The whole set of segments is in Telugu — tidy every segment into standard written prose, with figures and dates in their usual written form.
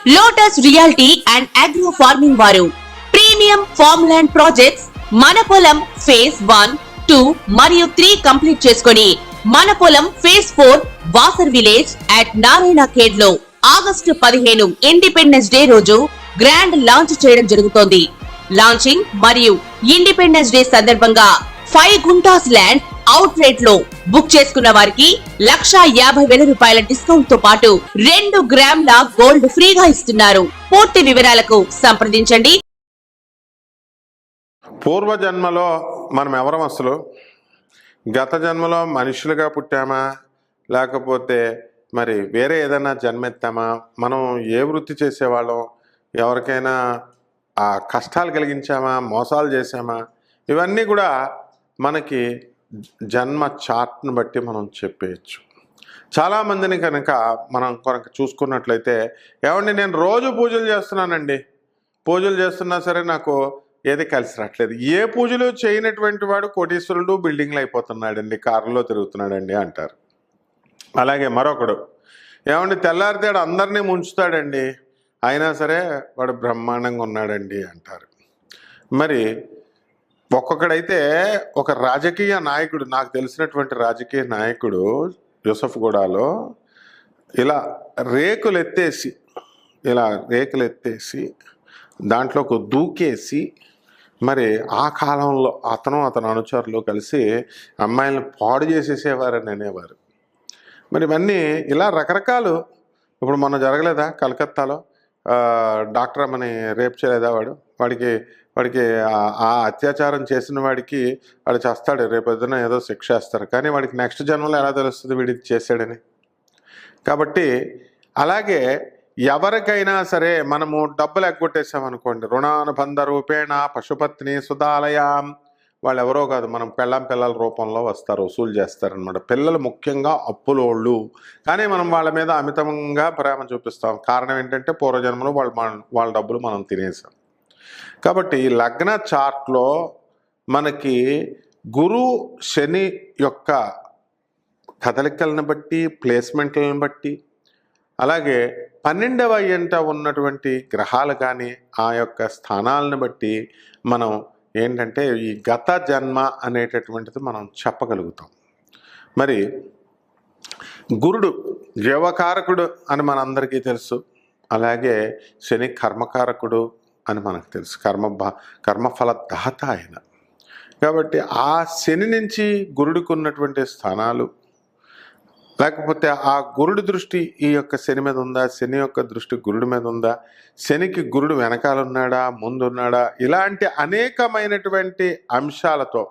Lotus reality and agro farming వారు ప్రీమియం ఫార్మ్ ల్యాండ్ ప్రాజెక్ట్స్ మన పొలం ఫేజ్ 1, 2 మరియు 3 కంప్లీట్ చేసుకొని మన పొలం phase 4 Wasar village at Narayana Khed లో ఆగస్టు 15 ఇండిపెండెన్స్ డే రోజు గ్రాండ్ లాంచ్ చేయడం జరుగుతోంది. లాంచింగ్ మరియు ఇండిపెండెన్స్ డే సందర్భంగా 5 గుంటాస్ ల్యాండ్ అవుట్ రేట్ లో బుక్ చేసుకున్న వారికి 1,50,000 రూపాయల డిస్కౌంట్ తో పాటు 2 గ్రాముల గోల్డ్ ఫ్రీగా ఇస్తున్నారు. పూర్తి వివరాలకు సంప్రదించండి. పూర్వ జన్మలో మనం ఎవరం అసలు? గత జన్మలో మనుషులుగా పుట్టామా, లేకపోతే మరి వేరే ఏదైనా జన్మెత్తామా? మనం ఏ వృత్తి చేసేవాళ్ళం? ఎవరికైనా కష్టాలు కలిగించామా, మోసాలు చేసామా? ఇవన్నీ కూడా మనకి జన్మ చార్ట్ను బట్టి మనం చెప్పేయచ్చు. చాలామందిని కనుక మనం చూసుకున్నట్లయితే, ఏమండి నేను రోజు పూజలు చేస్తున్నానండి, పూజలు చేస్తున్నా సరే నాకు ఏది కలిసి రావట్లేదు. ఏ పూజలు చేయనటువంటి వాడు కోటీశ్వరుడు, బిల్డింగ్లు అయిపోతున్నాడండి, కారులో తిరుగుతున్నాడండి అంటారు. అలాగే మరొకడు, ఏమండి తెల్లారితేడు అందరినీ ముంచుతాడండి, అయినా సరే వాడు బ్రహ్మాండంగా ఉన్నాడండి అంటారు. మరి ఒక్కొక్కడైతే ఒక రాజకీయ నాయకుడు, నాకు తెలిసినటువంటి రాజకీయ నాయకుడు యూసఫ్గూడలో ఇలా రేకులు ఎత్తేసి దాంట్లోకి దూకేసి, మరి ఆ కాలంలో అతను అనుచరులు కలిసి అమ్మాయిలను పాడు చేసేసేవారని అనేవారు. మరి ఇవన్నీ ఇలా రకరకాలు. ఇప్పుడు మొన్న జరగలేదా కలకత్తాలో? డాక్టర్ అమ్మని రేప్ చేయలేదా? వాడికి ఆ అత్యాచారం చేసిన వాడికి వాడు చేస్తాడు, రేపొద్దున ఏదో శిక్ష వేస్తారు, కానీ వాడికి నెక్స్ట్ జన్మలో ఎలా తెలుస్తుంది వీడికి చేశాడని? కాబట్టి అలాగే ఎవరికైనా సరే మనము డబ్బులు ఎగ్గొట్టేసామనుకోండి, రుణానుబంధ రూపేణ పశుపత్ని సుధాలయం, వాళ్ళు ఎవరో కాదు, మనం పిల్లల రూపంలో వస్తారు, వసూలు చేస్తారనమాట. పిల్లలు ముఖ్యంగా అప్పులోళ్ళు, కానీ మనం వాళ్ళ మీద అమితంగా ప్రేమ చూపిస్తాం. కారణం ఏంటంటే పూర్వజన్మలో వాళ్ళ డబ్బులు మనం తినేసాం. కాబట్టి లగ్న చార్ట్లో మనకి గురు శని యొక్క కదలికలను బట్టి, ప్లేస్మెంట్లను బట్టి, అలాగే 12వ ఇంట ఉన్నటువంటి గ్రహాలు కానీ ఆ యొక్క స్థానాలను బట్టి మనం ఏంటంటే ఈ గత జన్మ అనేటటువంటిది మనం చెప్పగలుగుతాం. మరి గురుడు జీవకారకుడు అని మనందరికీ తెలుసు, అలాగే శని కర్మకారకుడు అని మనకు తెలుసు, కర్మఫల దాత ఆయన. కాబట్టి ఆ శని నుంచి గురుడికి ఉన్నటువంటి స్థానాలు, లేకపోతే ఆ గురుడి దృష్టి ఈ యొక్క శని మీద ఉందా, శని యొక్క దృష్టి గురుడి మీద ఉందా, శనికి గురుడు వెనకాలన్నాడా, ముందున్నాడా, ఇలాంటి అనేకమైనటువంటి అంశాలతో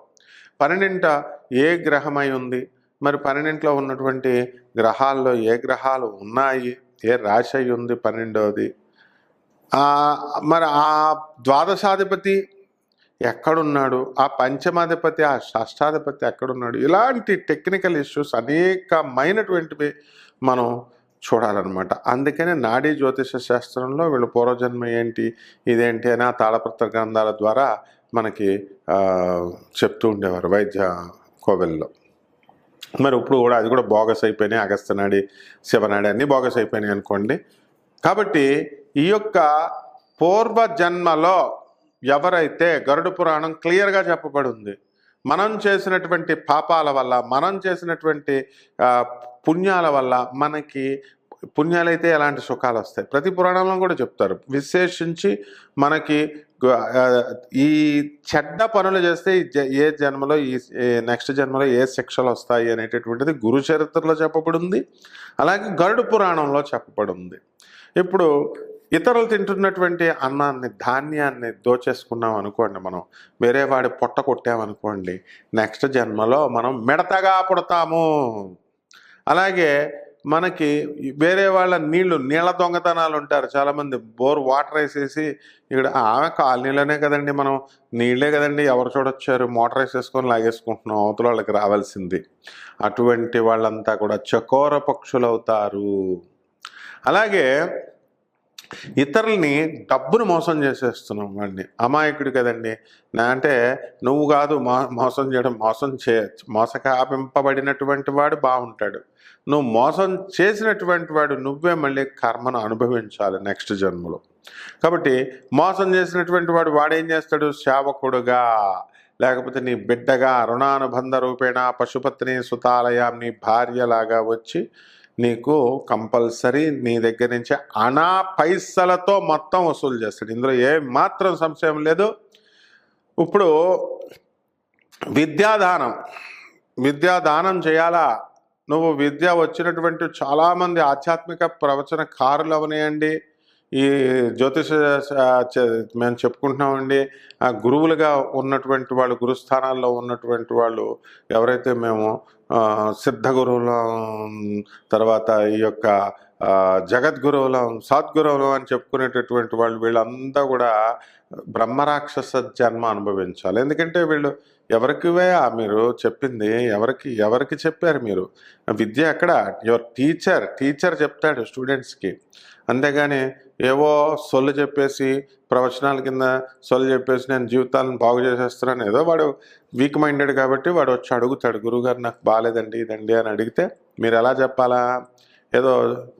12ంట ఏ గ్రహమై ఉంది, మరి 12ంట్లో ఉన్నటువంటి గ్రహాల్లో ఏ గ్రహాలు ఉన్నాయి, ఏ రాశి అయి ఉంది 12వది, మరి ఆ ద్వాదశాధిపతి ఎక్కడున్నాడు, ఆ పంచమాధిపతి, ఆ షష్టాధిపతి ఎక్కడున్నాడు, ఇలాంటి టెక్నికల్ ఇష్యూస్ అనేకమైనటువంటివి మనం చూడాలన్నమాట. అందుకనే నాడీ జ్యోతిష శాస్త్రంలో వీళ్ళు పూర్వజన్మ ఏంటి, ఇదేంటి అని ఆ తాళపత్ర గ్రంథాల ద్వారా మనకి చెప్తూ ఉండేవారు వైద్య కోవెల్లో. మరి ఇప్పుడు కూడా అది కూడా బోగస్ అయిపోయినాయి, అగస్త్యనాడి, శివనాడి అన్నీ బోగస్ అయిపోయినాయి అనుకోండి. కాబట్టి ఈ యొక్క పూర్వజన్మలో ఎవరైతే గరుడ పురాణం క్లియర్గా చెప్పబడి ఉంది, మనం చేసినటువంటి పాపాల వల్ల, మనం చేసినటువంటి పుణ్యాల వల్ల మనకి పుణ్యాలైతే ఎలాంటి సుఖాలు వస్తాయి, ప్రతి పురాణంలో కూడా చెప్తారు. విశేషించి మనకి ఈ చెడ్డ పనులు చేస్తే ఏ జన్మలో ఈ నెక్స్ట్ జన్మలో ఏ శిక్షలు వస్తాయి అనేటటువంటిది గురు చరిత్రలో చెప్పబడి ఉంది, అలాగే గరుడ పురాణంలో చెప్పబడి ఉంది. ఇప్పుడు ఇతరులు తింటున్నటువంటి అన్నాన్ని, ధాన్యాన్ని దోచేసుకున్నాం అనుకోండి, మనం వేరే వాడి పొట్ట కొట్టామనుకోండి, నెక్స్ట్ జన్మలో మనం మిడతగా పుడతాము. అలాగే మనకి వేరే వాళ్ళ నీళ్ళ దొంగతనాలు ఉంటారు చాలామంది. బోర్ వాటర్ వేసేసి, ఇక్కడ కాలనీలోనే కదండి, మనం నీళ్ళే కదండి, ఎవరు చూడొచ్చారు, మోటార్ వేసేసుకొని లాగేసుకుంటున్నాం, అవతల వాళ్ళకి రావాల్సింది. అటువంటి వాళ్ళంతా కూడా చకోర పక్షులు అవుతారు. అలాగే ఇతరుల్ని డబ్బును మోసం చేసేస్తున్నాం వాడిని. అమాయకుడు కదండి అంటే నువ్వు కాదు మోసం చేయడం, మోసకాపింపబడినటువంటి వాడు బాగుంటాడు. నువ్వు మోసం చేసినటువంటి వాడు నువ్వే మళ్ళీ కర్మను అనుభవించాలి నెక్స్ట్ జన్మలో. కాబట్టి మోసం చేసినటువంటి వాడేం చేస్తాడు? సేవకుడుగా లేకపోతే నీ బిడ్డగా రుణానుబంధ రూపేణ పశుపత్ని సుతాలయం నీ భార్యలాగా వచ్చి నీకు కంపల్సరీ నీ దగ్గర నుంచి అనా పైసలతో మొత్తం వసూలు చేస్తాడు. ఇందులో ఏ మాత్రం సంశయం లేదు. ఇప్పుడు విద్యాదానం చేయాలా? నువ్వు విద్య వచ్చినటువంటి చాలామంది ఆధ్యాత్మిక ప్రవచనకారులు అవనియండి, ఈ జ్యోతిష మేము చెప్పుకుంటున్నామండి, ఆ గురువులుగా ఉన్నటువంటి వాళ్ళు, గురుస్థానాల్లో ఉన్నటువంటి వాళ్ళు ఎవరైతే మేము సిద్ధ గురువులం, తర్వాత ఈ యొక్క జగద్గురువులం, సద్గురువులం అని చెప్పుకునేటటువంటి వాళ్ళు, వీళ్ళంతా కూడా బ్రహ్మరాక్షస జన్మ అనుభవించాలి. ఎందుకంటే వీళ్ళు ఎవరికివే మీరు చెప్పింది, ఎవరికి చెప్పారు మీరు? విద్య ఎక్కడ? యువర్ టీచర్ చెప్తాడు స్టూడెంట్స్కి. అంతేగాని ఏవో సొల్లు చెప్పేసి, ప్రవచనాల కింద సొల్లు చెప్పేసి నేను జీవితాలను బాగు చేసేస్తున్నాను, ఏదో వాడు వీక్ మైండెడ్ కాబట్టి వాడు వచ్చి అడుగుతాడు, గురువుగారు నాకు బాగాలేదండి ఇదండి అని అడిగితే మీరు ఎలా చెప్పాలా? ఏదో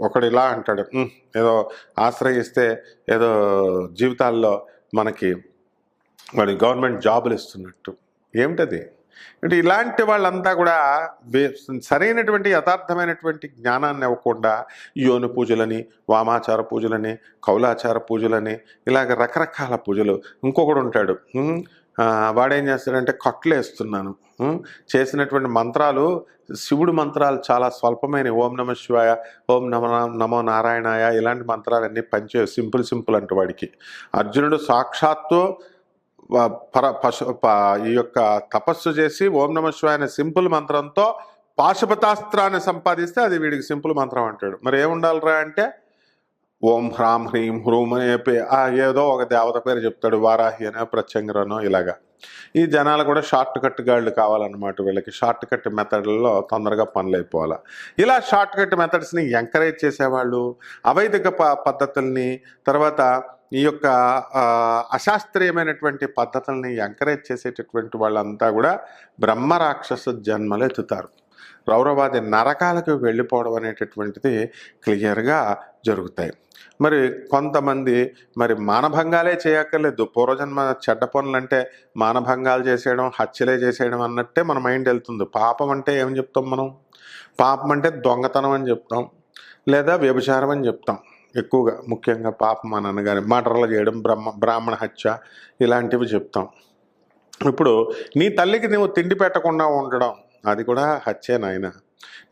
ఒకడు ఇలా అంటాడు, ఏదో ఆశ్రయిస్తే ఏదో జీవితాల్లో మనకి వాడి గవర్నమెంట్ జాబులు ఇస్తున్నట్టు. ఏమిటది? అంటే ఇలాంటి వాళ్ళంతా కూడా సరైనటువంటి యథార్థమైనటువంటి జ్ఞానాన్ని ఇవ్వకుండా యోని పూజలని, వామాచార పూజలని, కౌలాచార పూజలని, ఇలాగ రకరకాల పూజలు. ఇంకొకడు ఉంటాడు, వాడేం చేస్తాడంటే కట్లు వేస్తున్నాను చేసినటువంటి మంత్రాలు, శివుడు మంత్రాలు చాలా స్వల్పమైన, ఓం నమ శివాయ, ఓం నమో నారాయణాయ, ఇలాంటి మంత్రాలన్నీ సింపుల్ అంటే వాడికి. అర్జునుడు సాక్షాత్తు ఈ యొక్క తపస్సు చేసి ఓం నమ శివాయ అనే సింపుల్ మంత్రంతో పాశుపతాస్త్రాన్ని సంపాదిస్తే అది వీడికి సింపుల్ మంత్రం అంటాడు. మరి ఏముండాలిరా అంటే ఓం హ్రాం హ్రీం హ్రూం అనే ఏదో ఒక దేవత పేరు చెప్తాడు, వారాహి అనే, ప్రత్యంగరనో, ఇలాగా. ఈ జనాలు కూడా షార్ట్ కట్ గాళ్ళు కావాలన్నమాట. వీళ్ళకి షార్ట్ కట్ మెథడ్లలో తొందరగా పనులు అయిపోవాలి. ఇలా షార్ట్ కట్ మెథడ్స్ని ఎంకరేజ్ చేసేవాళ్ళు, అవైదిక పద్ధతుల్ని, తర్వాత ఈ యొక్క అశాస్త్రీయమైనటువంటి పద్ధతుల్ని ఎంకరేజ్ చేసేటటువంటి వాళ్ళంతా కూడా బ్రహ్మరాక్షస జన్మలు ఎత్తుతారు. రౌరవాది నరకాలకు వెళ్ళిపోవడం అనేటటువంటిది క్లియర్గా జరుగుతాయి. మరి కొంతమంది మరి మానభంగాలే చేయక్కర్లేదు. పూర్వజన్మ చెడ్డ పనులు అంటే మానభంగాలు చేసేయడం, హత్యలే చేసేయడం అన్నట్టే మన మైండ్ వెళ్తుంది. పాపం అంటే ఏం చెప్తాం మనం? పాపం అంటే దొంగతనం అని చెప్తాం, లేదా వ్యభిచారం అని చెప్తాం. ఎక్కువగా ముఖ్యంగా పాపం అని అనగానే మర్డర్లు చేయడం, బ్రాహ్మణ హత్య, ఇలాంటివి చెప్తాం. ఇప్పుడు నీ తల్లికి నువ్వు తిండి పెట్టకుండా ఉండడం, అది కూడా హత్యే నాయన.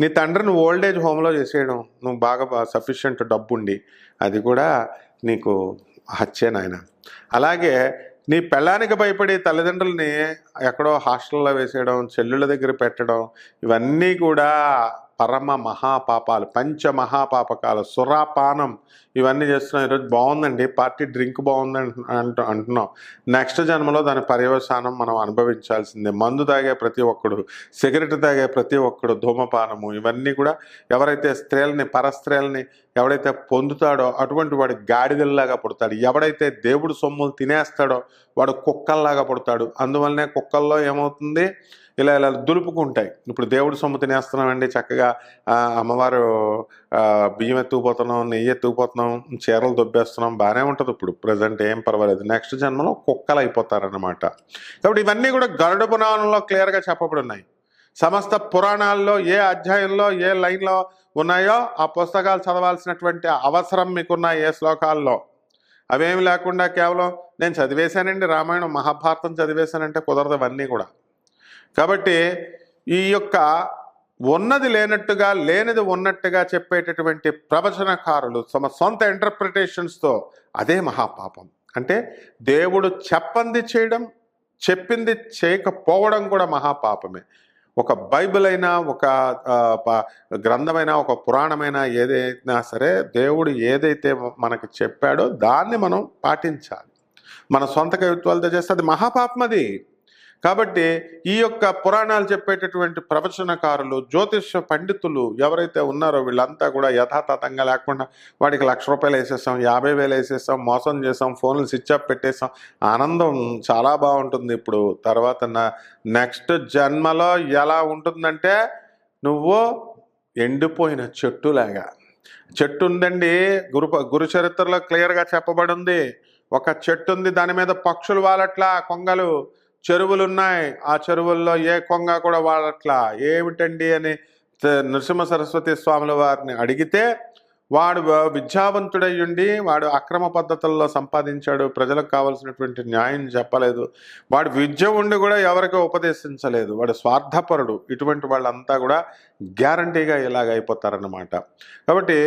నీ తండ్రిని ఓల్డేజ్ హోమ్లో చేసేయడం, నువ్వు బాగా సఫిషియెంట్ డబ్బుండి, అది కూడా నీకు హత్యే నాయన. అలాగే నీ పెళ్ళానికి భయపడి తల్లిదండ్రులని ఎక్కడో హాస్టల్లో వేసేయడం, చెల్లుళ్ళ దగ్గర పెట్టడం, ఇవన్నీ కూడా పరమ మహాపాపాలు, పంచమహాపాపకాలు. సురాపానం ఇవన్నీ చేస్తున్నాం. ఈరోజు బాగుందండి పార్టీ, డ్రింక్ బాగుందని అంటున్నాం. నెక్స్ట్ జన్మలో దాని పర్యవసానం మనం అనుభవించాల్సిందే. మందు తాగే ప్రతి ఒక్కడు, సిగరెట్ తాగే ప్రతి ఒక్కడు, ధూమపానము, ఇవన్నీ కూడా ఎవరైతే పరస్త్రీలని ఎవడైతే పొందుతాడో అటువంటి వాడు గాడిదల్లాగా పుడతాడు. ఎవడైతే దేవుడు సొమ్ములు తినేస్తాడో వాడు కుక్కల్లాగా పుడతాడు. అందువల్లనే కుక్కల్లో ఏమవుతుంది, ఇలా దులుపుకుంటాయి. ఇప్పుడు దేవుడు సొమ్ము తినేస్తున్నామండి, చక్కగా అమ్మవారు బియ్యం ఎత్తుకుపోతున్నాం, నెయ్యి ఎత్తుకుపోతున్నాం, చీరలు దొబ్బేస్తున్నాం, బాగానే ఉంటుంది. ఇప్పుడు ప్రజెంట్ ఏం పర్వాలేదు. నెక్స్ట్ జన్మలో కుక్కలు అయిపోతారన్నమాట. కాబట్టి ఇవన్నీ కూడా గరుడ పురాణంలో క్లియర్గా చెప్పబడి ఉన్నాయి. సమస్త పురాణాల్లో ఏ అధ్యాయంలో ఏ లైన్లో ఉన్నాయో ఆ పుస్తకాలు చదవాల్సినటువంటి అవసరం మీకున్న ఏ శ్లోకాల్లో, అవేమి లేకుండా కేవలం నేను చదివేశానండి రామాయణం మహాభారతం చదివేశానంటే కుదరదు అవన్నీ కూడా. కాబట్టి ఈ యొక్క ఉన్నది లేనట్టుగా లేనిది ఉన్నట్టుగా చెప్పేటటువంటి ప్రవచనకారులు తమ సొంత ఇంటర్ప్రిటేషన్స్తో, అదే మహాపాపం. అంటే దేవుడు చెప్పింది చేయడం, చెప్పింది చేయకపోవడం కూడా మహాపాపమే. ఒక బైబిల్ అయినా, ఒక గ్రంథమైనా, ఒక పురాణమైనా, ఏదైనా సరే దేవుడు ఏదైతే మనకి చెప్పాడో దాన్ని మనం పాటించాలి. మన సొంత కవిత్వాలతో చేస్తే అది మహాపాపం. అది కాబట్టి ఈ యొక్క పురాణాలు చెప్పేటటువంటి ప్రవచనకారులు, జ్యోతిష్య పండితులు ఎవరైతే ఉన్నారో వీళ్ళంతా కూడా యథాతథంగా లేకుండా వాడికి ₹1,00,000 వేసేసాం, 50,000 వేసేసాం, మోసం చేసాం, ఫోన్లు స్విచ్ ఆఫ్ పెట్టేసాం, ఆనందం చాలా బాగుంటుంది. ఇప్పుడు తర్వాత నెక్స్ట్ జన్మలో ఎలా ఉంటుందంటే నువ్వు ఎండిపోయిన చెట్టులాగా. చెట్టు ఉందండి, గురు చరిత్రలో క్లియర్గా చెప్పబడి ఉంది. ఒక చెట్టు ఉంది, దాని మీద పక్షులు వాలట్లా, కొంగలు. చెరువులు ఉన్నాయి, ఆ చెరువుల్లో ఏ కొంగ కూడా వాడట్లా. ఏమిటండి అని నృసింహ సరస్వతి స్వాముల వారిని అడిగితే వాడు విద్యావంతుడయ్యుండి వాడు అక్రమ పద్ధతుల్లో సంపాదించాడు, ప్రజలకు కావాల్సినటువంటి న్యాయం చెప్పలేదు, వాడు విద్య ఉండి కూడా ఎవరికి ఉపదేశించలేదు, వాడు స్వార్థపరుడు. ఇటువంటి వాళ్ళంతా కూడా గ్యారంటీగా ఇలాగ అయిపోతారన్నమాట. కాబట్టి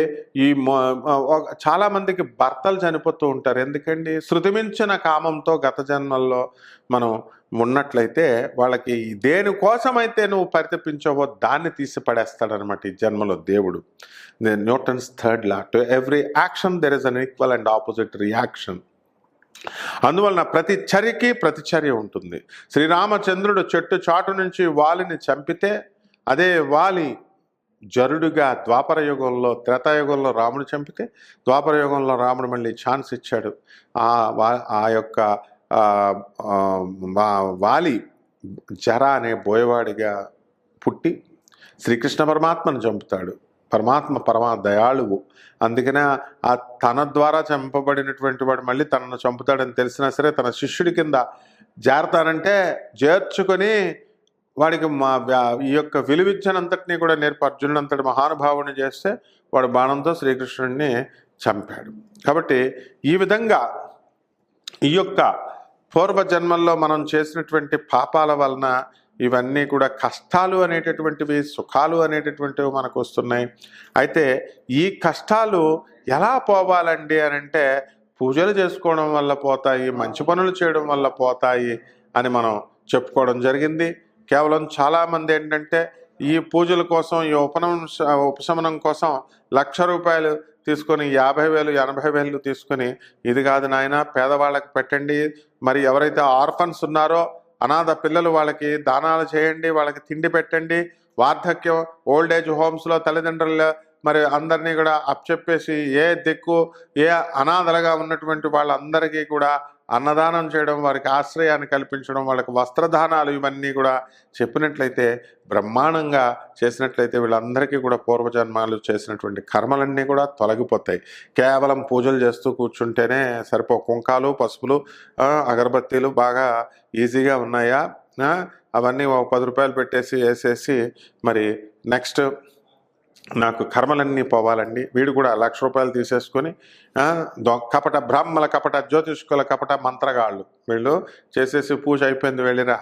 ఈ చాలామందికి భర్తలు చనిపోతూ ఉంటారు. ఎందుకండి? శృతిమించిన కామంతో గత జన్మల్లో మనం ఉన్నట్లయితే వాళ్ళకి దేనికోసమైతే నువ్వు పరితపించావో దాన్ని తీసి పడేస్తాడనమాట ఈ జన్మలో దేవుడు. Newton's third law, to every action there is an equal and opposite reaction. అందువలన ప్రతి చర్యకి ప్రతిచర్య ఉంటుంది. శ్రీరామచంద్రుడు చెట్టు చాటు నుంచి వాలిని చంపితే అదే వాలి జరుడుగా ద్వాపర యుగంలో, త్రేతాయుగంలో రాముడు చంపితే ద్వాపర యుగంలో రాముడు మళ్ళీ ఛాన్స్ ఇచ్చాడు. ఆ యొక్క వాలి జర అనే బోయవాడిగా పుట్టి శ్రీకృష్ణ పరమాత్మను చంపుతాడు. పరమ దయాళువు. అందుకనే ఆ తన ద్వారా చంపబడినటువంటి వాడు మళ్ళీ తనను చంపుతాడని తెలిసినా సరే తన శిష్యుడి కింద చేరతానంటే చేర్చుకొని వాడికి ఈ యొక్క విలువిద్యనంతటినీ కూడా నేర్పి అర్జునుడంతటి మహానుభావుని చేస్తే వాడు బాణంతో శ్రీకృష్ణుడిని చంపాడు. కాబట్టి ఈ విధంగా ఈ యొక్క పూర్వజన్మల్లో మనం చేసినటువంటి పాపాల వలన ఇవన్నీ కూడా కష్టాలు అనేటటువంటివి, సుఖాలు అనేటటువంటివి మనకు వస్తున్నాయి. అయితే ఈ కష్టాలు ఎలా పోవాలండి అని అంటే పూజలు చేసుకోవడం వల్ల పోతాయి, మంచి పనులు చేయడం వల్ల పోతాయి అని మనం చెప్పుకోవడం జరిగింది. కేవలం చాలామంది ఏంటంటే ఈ పూజల కోసం, ఈ ఉపశమనం కోసం ₹1,00,000 తీసుకొని 50,000 80,000 తీసుకొని ఇది కాదు నాయన పేదవాళ్ళకి పెట్టండి, మరి ఎవరైతే ఆర్ఫన్స్ ఉన్నారో అనాథ పిల్లలు వాళ్ళకి దానాలు చేయండి, వాళ్ళకి తిండి పెట్టండి, వార్ధక్యం ఓల్డ్ ఏజ్ హోమ్స్లో తల్లిదండ్రులు మరి అందరినీ కూడా అప్పచెప్పేసి ఏ అనాథలుగా ఉన్నటువంటి వాళ్ళందరికీ కూడా అన్నదానం చేయడం, వారికి ఆశ్రయాన్ని కల్పించడం, వాళ్ళకి వస్త్రదానాలు ఇవన్నీ కూడా చెప్పినట్లయితే, బ్రహ్మాండంగా చేసినట్లయితే వీళ్ళందరికీ కూడా పూర్వజన్మాలు చేసినటువంటి కర్మలన్నీ కూడా తొలగిపోతాయి. కేవలం పూజలు చేస్తూ కూర్చుంటేనే సరిపో. కుంకాలు, పసుపులు, అగరబత్తీలు బాగా ఈజీగా ఉన్నాయా, అవన్నీ ఒక ₹10 పెట్టేసి వేసేసి మరి నెక్స్ట్ నాకు కర్మలన్నీ పోవాలండి, వీడు కూడా ₹1,00,000 తీసేసుకొని కపట బ్రాహ్మల, కపట జ్యోతిష్కుల, కపట మంత్రగాళ్ళు వీళ్ళు చేసేసి పూజ అయిపోయింది వెళ్ళిరా,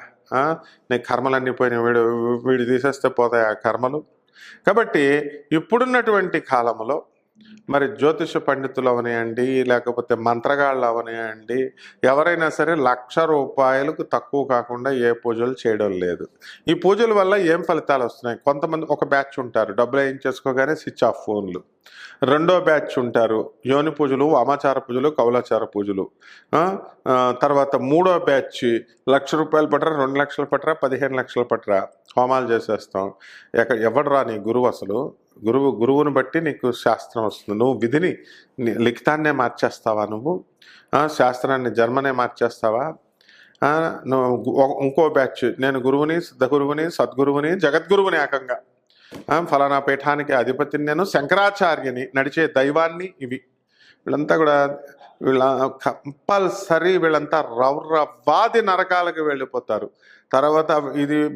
నీకు కర్మలన్నీ పోయినాయి, వీడు తీసేస్తే పోతాయి ఆ కర్మలు. కాబట్టి ఇప్పుడున్నటువంటి కాలంలో మరి జ్యోతిష పండితులు అవనియండి, లేకపోతే మంత్రగాళ్ళు అవనియండి, ఎవరైనా సరే ₹1,00,000 తక్కువ కాకుండా ఏ పూజలు చేయడం లేదు. ఈ పూజల వల్ల ఏం ఫలితాలు వస్తున్నాయి? కొంతమంది ఒక బ్యాచ్ ఉంటారు, డబ్బులు వేయించేసుకోగానే స్విచ్ ఆఫ్ ఫోన్లు. రెండో బ్యాచ్ ఉంటారు, యోని పూజలు, వామాచార పూజలు, కౌలాచార పూజలు. తర్వాత మూడో బ్యాచ్ ₹1,00,000 పట్టరా, ₹2,00,000 పట్టరా, ₹15,00,000 పట్టరా, హోమాలు చేసేస్తాం. ఎవడరా నీ గురువు? అసలు గురువుని బట్టి నీకు శాస్త్రం వస్తుంది. నువ్వు విధిని, లిఖితాన్నే మార్చేస్తావా? నువ్వు శాస్త్రాన్ని, జన్మనే మార్చేస్తావా? నువ్వు ఇంకో బ్యాచ్, నేను గురువుని, సిద్ధ గురువుని, సద్గురువుని, జగద్గురువుని, ఏకంగా ఫలానా పీఠానికి అధిపతిని, నేను శంకరాచార్యని, నడిచే దైవాన్ని. ఇవి వీళ్ళంతా కూడా కంపల్సరీ వీళ్ళంతా రౌరవాది నరకాలకు వెళ్ళిపోతారు. తర్వాత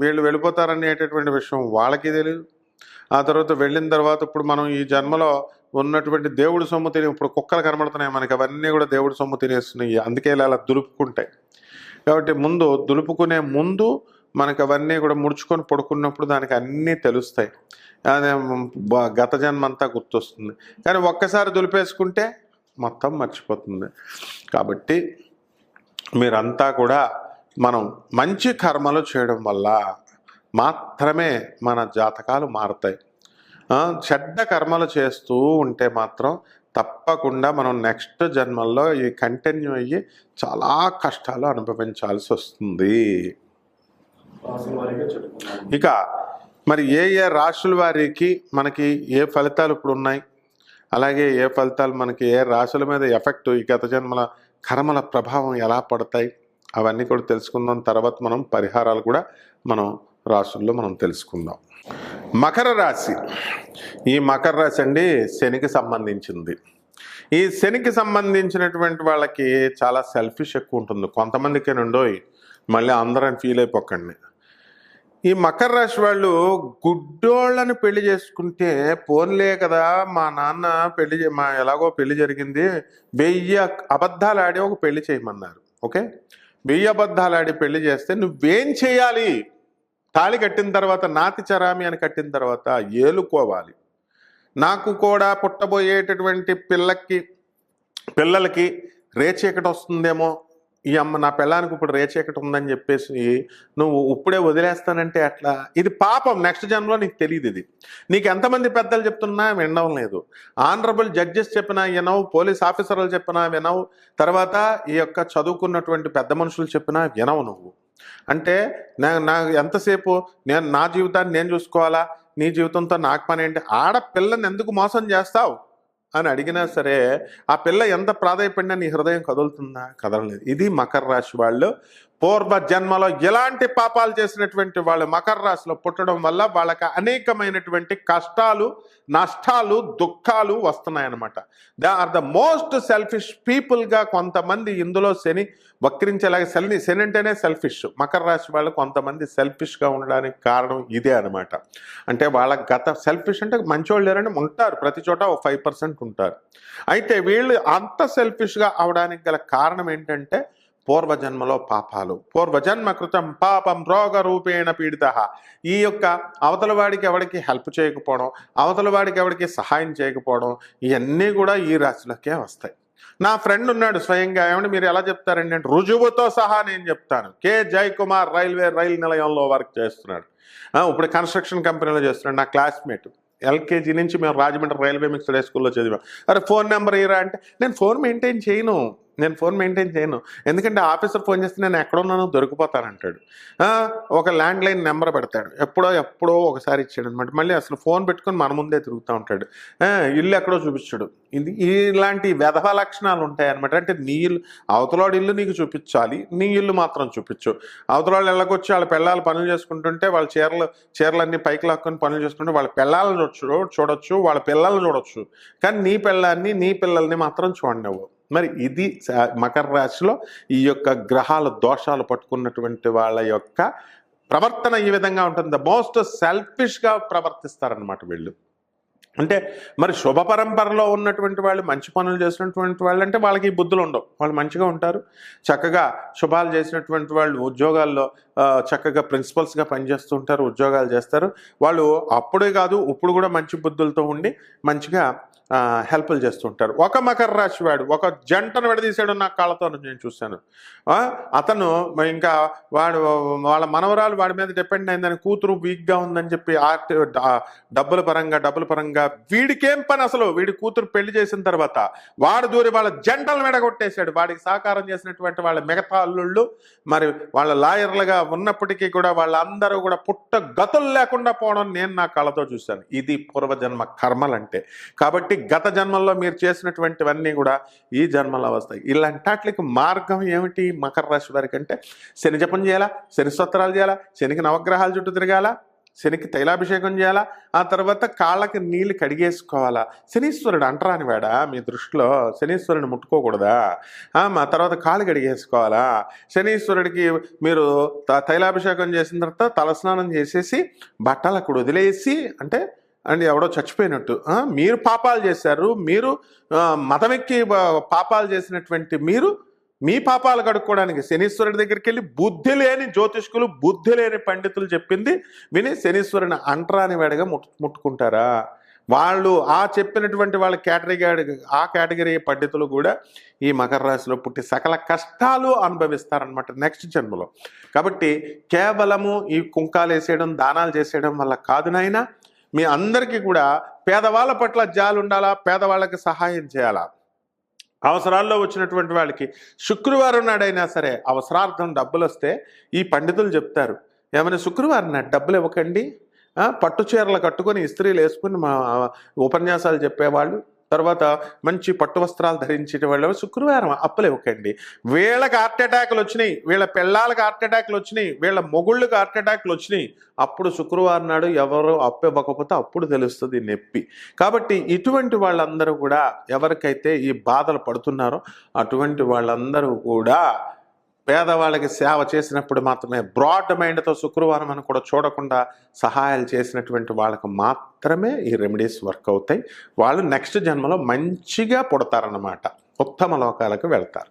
వీళ్ళు వెళ్ళిపోతారనేటటువంటి విషయం వాళ్ళకి తెలియదు. ఆ తర్వాత వెళ్ళిన తర్వాత ఇప్పుడు మనం ఈ జన్మలో ఉన్నటువంటి దేవుడి సొమ్ము తిని, ఇప్పుడు కుక్కలు కనబడుతున్నాయి మనకి, అవన్నీ కూడా దేవుడి సొమ్ము తినేస్తున్నాయి. అందుకే ఇలా దులుపుకుంటాయి. కాబట్టి దులుపుకునే ముందు మనకు అవన్నీ కూడా ముడుచుకొని పడుకున్నప్పుడు దానికి అన్నీ తెలుస్తాయి. అదే గత జన్మ అంతా గుర్తొస్తుంది. కానీ ఒక్కసారి దులిపేసుకుంటే మొత్తం మర్చిపోతుంది. కాబట్టి మీరంతా కూడా మనం మంచి కర్మలు చేయడం వల్ల మాత్రమే మన జాతకాలు మారుతాయి. చెడ్డ కర్మలు చేస్తూ ఉంటే మాత్రం తప్పకుండా మనం నెక్స్ట్ జన్మల్లో ఈ కంటిన్యూ అయ్యి చాలా కష్టాలు అనుభవించాల్సి వస్తుంది. ఇక మరి ఏ ఏ రాశుల వారికి మనకి ఏ ఫలితాలు ఇప్పుడు ఉన్నాయి, అలాగే ఏ ఫలితాలు మనకి ఏ రాశుల మీద ఎఫెక్ట్, ఈ గత జన్మల కర్మల ప్రభావం ఎలా పడతాయి, అవన్నీ కూడా తెలుసుకుందాం. తర్వాత మనం పరిహారాలు కూడా మనం రాశుల్లో మనం తెలుసుకుందాం. మకర రాశి. ఈ మకర రాశి అండి శనికి సంబంధించింది. ఈ శనికి సంబంధించినటువంటి వాళ్ళకి చాలా సెల్ఫిష్ ఎక్కువ ఉంటుంది. కొంతమందికి నుండోయ్, మళ్ళీ అందరం ఫీల్ అయిపోకండి. ఈ మకర రాశి వాళ్ళు గుడ్డోళ్ళని పెళ్లి చేసుకుంటే పోన్లే కదా, మా నాన్న ఎలాగో పెళ్లి జరిగింది, 1000 అబద్ధాలు ఆడి ఒక పెళ్లి చేయమన్నారు. ఓకే, 1000 అబద్ధాలు ఆడి పెళ్లి చేస్తే నువ్వేం చేయాలి? తాళి కట్టిన తర్వాత, నాతి చరామి అని కట్టిన తర్వాత ఏలుకోవాలి. నాకు కూడా పుట్టబోయేటటువంటి పిల్లలకి రేచీకటి వస్తుందేమో, ఈ అమ్మ నా పిల్లానికి ఇప్పుడు రేచీకటి ఉందని చెప్పేసి నువ్వు ఇప్పుడే వదిలేస్తానంటే అట్లా, ఇది పాపం. నెక్స్ట్ జన్మలో నీకు తెలియదు. ఇది నీకు ఎంతమంది పెద్దలు చెప్తున్నా వినడం లేదు. ఆనరబుల్ జడ్జెస్ చెప్పినా వినవు, పోలీస్ ఆఫీసర్లు చెప్పినా వినవు, తర్వాత ఈ యొక్క చదువుకున్నటువంటి పెద్ద మనుషులు చెప్పినా వినవు నువ్వు. అంటే నాకు ఎంతసేపు నా జీవితాన్ని నేను చూసుకోవాలా, నీ జీవితంతో నాకు పని ఏంటి? ఆడపిల్లని ఎందుకు మోసం చేస్తావు అని అడిగినా సరే ఆ పిల్ల ఎంత ప్రాధాయపడినా నీ హృదయం కదులుతుందా? కదలలేదు. ఇది మకర రాశి వాళ్ళు. పూర్వ జన్మలో ఎలాంటి పాపాలు చేసినటువంటి వాళ్ళు మకర రాశిలో పుట్టడం వల్ల వాళ్ళకి అనేకమైనటువంటి కష్టాలు, నష్టాలు, దుఃఖాలు వస్తున్నాయన్నమాట. They are the most selfish పీపుల్గా కొంతమంది ఇందులో శని వక్రించేలాగా, శని అంటేనే సెల్ఫిష్. మకర రాశి వాళ్ళు కొంతమంది సెల్ఫిష్గా ఉండడానికి కారణం ఇదే అనమాట. అంటే వాళ్ళ గత సెల్ఫిష్ అంటే మంచోళ్ళు లేరని ఉంటారు, ప్రతి చోట ఒక 5% ఉంటారు. అయితే వీళ్ళు అంత సెల్ఫిష్గా అవడానికి గల కారణం ఏంటంటే పూర్వజన్మలో పాపాలు. పూర్వజన్మ కృతం పాపం రోగ రూపేణ పీడిత. ఈ యొక్క అవతల వాడికి ఎవరికి హెల్ప్ చేయకపోవడం, అవతల వాడికి ఎవరికి సహాయం చేయకపోవడం, ఇవన్నీ కూడా ఈ రాశిలోకే వస్తాయి. నా ఫ్రెండ్ ఉన్నాడు స్వయంగా, ఏమంటే మీరు ఎలా చెప్తారండి అంటే రుజువుతో సహా నేను చెప్తాను. కే జయకుమార్ రైలు నిలయంలో వర్క్ చేస్తున్నాడు, ఇప్పుడు కన్స్ట్రక్షన్ కంపెనీలో చేస్తున్నాడు. నా క్లాస్మేట్, ఎల్కేజీ నుంచి మేము రాజమండ్రి రైల్వే మిక్స్డ్ హై స్కూల్లో చదివాం. అరే ఫోన్ నెంబర్ ఇరా అంటే నేను ఫోన్ మెయింటైన్ చేయను, ఎందుకంటే ఆఫీసర్ ఫోన్ చేస్తే నేను ఎక్కడున్నానో దొరికిపోతానంటాడు. ఒక ల్యాండ్ లైన్ నెంబర్ పెడతాడు, ఎప్పుడో ఒకసారి ఇచ్చాడు అనమాట. మళ్ళీ అసలు ఫోన్ పెట్టుకొని మన ముందే తిరుగుతూ ఉంటాడు. ఇల్లు ఎక్కడో చూపించాడు. ఇలాంటి వెధవ లక్షణాలు ఉంటాయన్నమాట. అంటే నీ ఇల్లు, అవతలాడి ఇల్లు నీకు చూపించాలి, నీ ఇల్లు మాత్రం చూపించు. అవతలాళ్ళు ఇళ్ళకొచ్చి వాళ్ళ పిల్లలు పనులు చేసుకుంటుంటే వాళ్ళ చీరలన్నీ పైకి లాక్కొని పనులు చేసుకుంటే వాళ్ళ పిల్లలను చూడొచ్చు, వాళ్ళ పిల్లల్ని చూడొచ్చు, కానీ నీ పిల్లల్ని మాత్రం చూడనివ్వు. మరి ఇది మకర రాశిలో ఈ యొక్క గ్రహాల దోషాలు పట్టుకున్నటువంటి వాళ్ళ యొక్క ప్రవర్తన ఈ విధంగా ఉంటుంది. ద మోస్ట్ సెల్ఫిష్గా ప్రవర్తిస్తారనమాట వీళ్ళు. అంటే మరి శుభ పరంపరలో ఉన్నటువంటి వాళ్ళు, మంచి పనులు చేసినటువంటి వాళ్ళు అంటే వాళ్ళకి ఈ బుద్ధులు ఉండవు. వాళ్ళు మంచిగా ఉంటారు, చక్కగా శుభాలు చేసినటువంటి వాళ్ళు ఉద్యోగాల్లో చక్కగా ప్రిన్సిపల్స్గా పనిచేస్తుంటారు, ఉద్యోగాలు చేస్తారు. వాళ్ళు అప్పుడే కాదు ఇప్పుడు కూడా మంచి బుద్ధులతో ఉండి మంచిగా హెల్ప్లు చేస్తుంటారు. ఒక మకర రాశి వాడు ఒక జంటను విడదీశాడు నా కాళ్ళతో నేను చూశాను. అతను ఇంకా వాళ్ళ మనవరాలు వాడి మీద డిపెండ్ అయిందని, కూతురు వీక్గా ఉందని చెప్పి డబ్బుల పరంగా వీడికేం పని అసలు. వీడి కూతురు పెళ్లి చేసిన తర్వాత వాడు దూరి వాళ్ళ జంటలు విడగొట్టేశాడు. వాడికి సహకారం చేసినటువంటి వాళ్ళ మిగతా అల్లుళ్ళు మరి వాళ్ళ లాయర్లుగా ఉన్నప్పటికీ కూడా వాళ్ళందరూ కూడా పుట్ట గతులు లేకుండా పోవడం నేను నా కళ్ళతో చూశాను. ఇది పూర్వజన్మ కర్మలంటే. కాబట్టి గత జన్మల్లో మీరు చేసినటువంటివన్నీ కూడా ఈ జన్మలో వస్తాయి. ఇలాంటి మార్గం ఏమిటి మకర రాశి వారికి అంటే శని జపం చేయాలా, శని స్తోత్రాలు చేయాలా, శనికి నవగ్రహాల చుట్టూ తిరగాల, శనికి తైలాభిషేకం చేయాలా, ఆ తర్వాత కాళ్ళకి నీళ్ళు కడిగేసుకోవాలా. శనీశ్వరుడు అంటరాని వాడా మీ దృష్టిలో? శనీశ్వరుని ముట్టుకోకూడదా? మా తర్వాత కాళ్ళు కడిగేసుకోవాలా. శనీశ్వరుడికి మీరు తైలాభిషేకం చేసిన తర్వాత తలస్నానం చేసేసి బట్టలు అక్కడ వదిలేసి, అంటే ఎవడో చచ్చిపోయినట్టు మీరు పాపాలు చేశారు, మీరు మతమెక్కి పాపాలు చేసినటువంటి మీరు మీ పాపాలు కడుక్కోవడానికి శనీశ్వరుడి దగ్గరికి వెళ్ళి బుద్ధి లేని జ్యోతిష్కులు, బుద్ధి లేని పండితులు చెప్పింది విని శనీశ్వరుని అంటరాని వాడిగా ముట్టుకుంటారా? వాళ్ళు చెప్పినటువంటి వాళ్ళ కేటగిరీ పండితులు కూడా ఈ మకర రాశిలో పుట్టి సకల కష్టాలు అనుభవిస్తారనమాట నెక్స్ట్ జన్మలో. కాబట్టి కేవలము ఈ కుంకాలు వేసేయడం, దానాలు చేసేయడం వల్ల కాదు నాయనా. మీ అందరికీ కూడా పేదవాళ్ళ పట్ల జాలి ఉండాలా, పేదవాళ్ళకి సహాయం చేయాలా. అవసరాల్లో వచ్చినటువంటి వాళ్ళకి శుక్రవారం నాడైనా సరే అవసరార్థం డబ్బులు వస్తే ఈ పండితులు చెప్తారు, ఏమైనా శుక్రవారం నాడు డబ్బులు ఇవ్వకండి, పట్టు చీరలు కట్టుకొని ఇస్త్రీలు వేసుకుని మా ఉపన్యాసాలు చెప్పేవాళ్ళు, తర్వాత మంచి పట్టు వస్త్రాలు ధరించే వాళ్ళు శుక్రవారం అప్పులు ఇవ్వకండి. వీళ్ళకి హార్ట్ అటాక్లు వచ్చినాయి, వీళ్ళ పిల్లలకి హార్ట్ అటాక్లు వచ్చినాయి, వీళ్ళ మొగుళ్ళకి హార్ట్ అటాక్లు వచ్చినాయి, అప్పుడు శుక్రవారం నాడు ఎవరు అప్పు ఇవ్వకపోతే అప్పుడు తెలుస్తుంది నొప్పి. కాబట్టి ఇటువంటి వాళ్ళందరూ కూడా ఎవరికైతే ఈ బాధలు పడుతున్నారో అటువంటి వాళ్ళందరూ కూడా పేదవాళ్ళకి సేవ చేసినప్పుడు మాత్రమే, బ్రాడ్ మైండ్తో శుక్రవారం అని కూడా చూడకుండా సహాయాలు చేసినటువంటి వాళ్ళకి మాత్రమే ఈ రెమెడీస్ వర్క్ అవుతాయి. వాళ్ళు నెక్స్ట్ జన్మలో మంచిగా పుడతారన్నమాట, ఉత్తమ లోకాలకు వెళ్తారు.